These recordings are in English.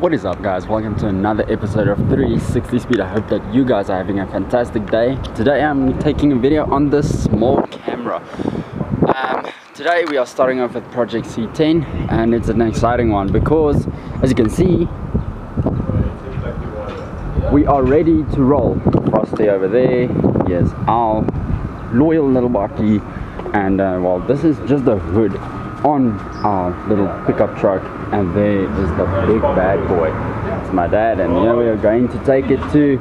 What is up, guys? Welcome to another episode of 360 Speed. I hope that you guys are having a fantastic day. Today I'm taking a video on this small camera. Today we are starting off with project C10, and it's an exciting one because, as you can see, we are ready to roll. Frosty over there, yes, our loyal little Bucky, and well, this is just the hood on our little pickup truck, and there is the big bad boy. It's my dad, and here we are going to take it to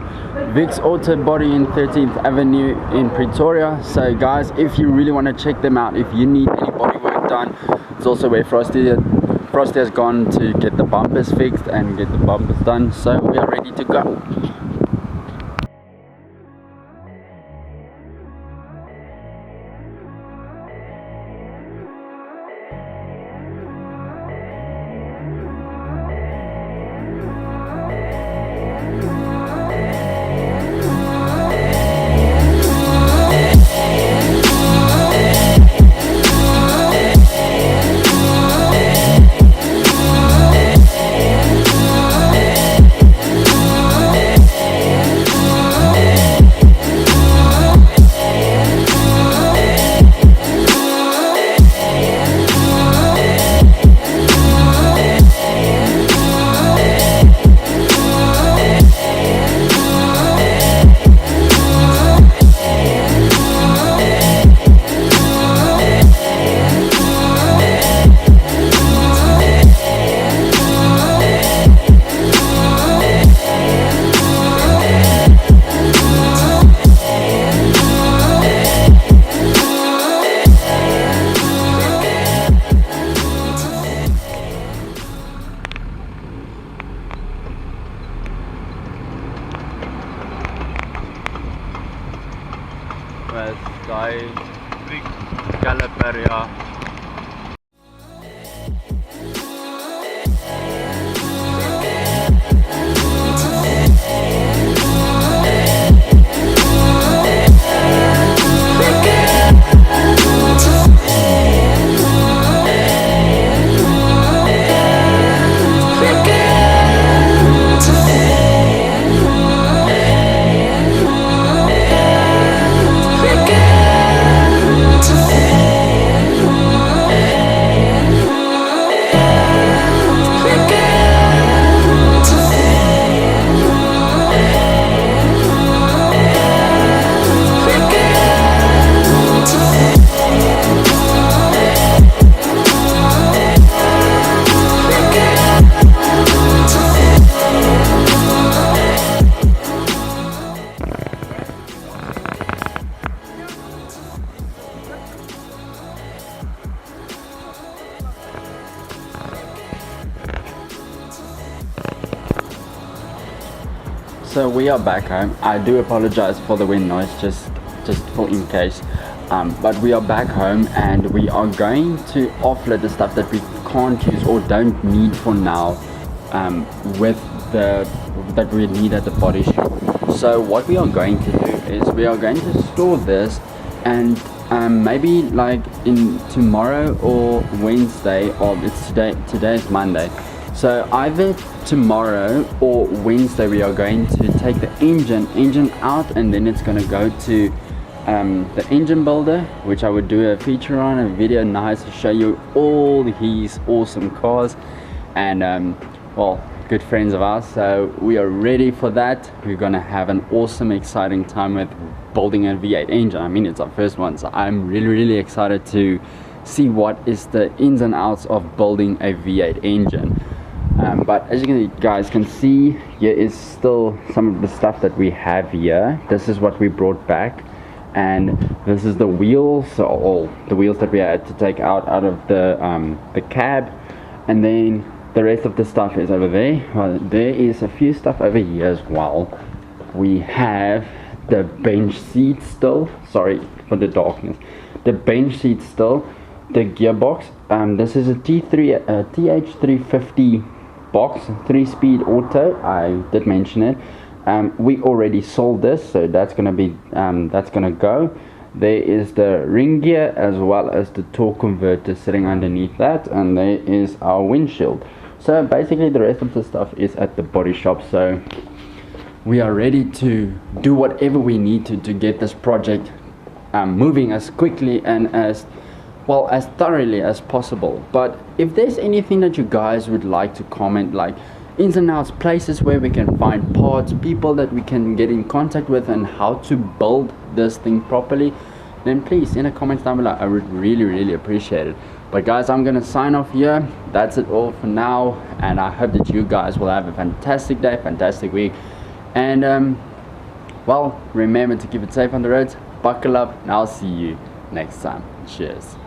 Vic's Auto Body in 13th Avenue in Pretoria. So guys, if you really want to check them out, if you need any body work done, it's also where Frosty has gone to get the bumpers fixed and get the bumpers done. So we are ready to go. Met daai big caliper, ja. So we are back home. I do apologize for the wind noise, just for in case, but we are back home, and we are going to offload the stuff that we can't use or don't need for now, that we need at the body shop. So what we are going to do is we are going to store this, and maybe like in tomorrow or Wednesday, or it's today is Monday. So either tomorrow or Wednesday we are going to take the engine out, and then it's going to go to the engine builder, which I would do a feature on, a video nice to show you all his awesome cars, and well, good friends of ours. So we are ready for that. We're going to have an awesome, exciting time with building a V8 engine. I mean, it's our first one, so I'm really excited to see what is the ins and outs of building a V8 engine. But as you guys can see, here is still some of the stuff that we have here. This is what we brought back, and this is the wheels, so all the wheels that we had to take out of the cab, and then the rest of the stuff is over there. Well, there is a few stuff over here as well. We have the bench seat still, sorry for the darkness, the bench seat still, the gearbox. This is a TH350 box, 3-speed auto. I did mention it. We already sold this, so that's gonna go. There is the ring gear as well as the torque converter sitting underneath that, and there is our windshield. So basically the rest of the stuff is at the body shop, so we are ready to do whatever we need to get this project moving as quickly and as well as thoroughly as possible. But if there's anything that you guys would like to comment, like ins and outs, places where we can find parts, people that we can get in contact with, and how to build this thing properly, then please in the comments down below. I would really appreciate it. But guys, I'm gonna sign off here. That's it all for now, and I hope that you guys will have a fantastic day, fantastic week, and well, remember to keep it safe on the roads, buckle up, and I'll see you next time. Cheers.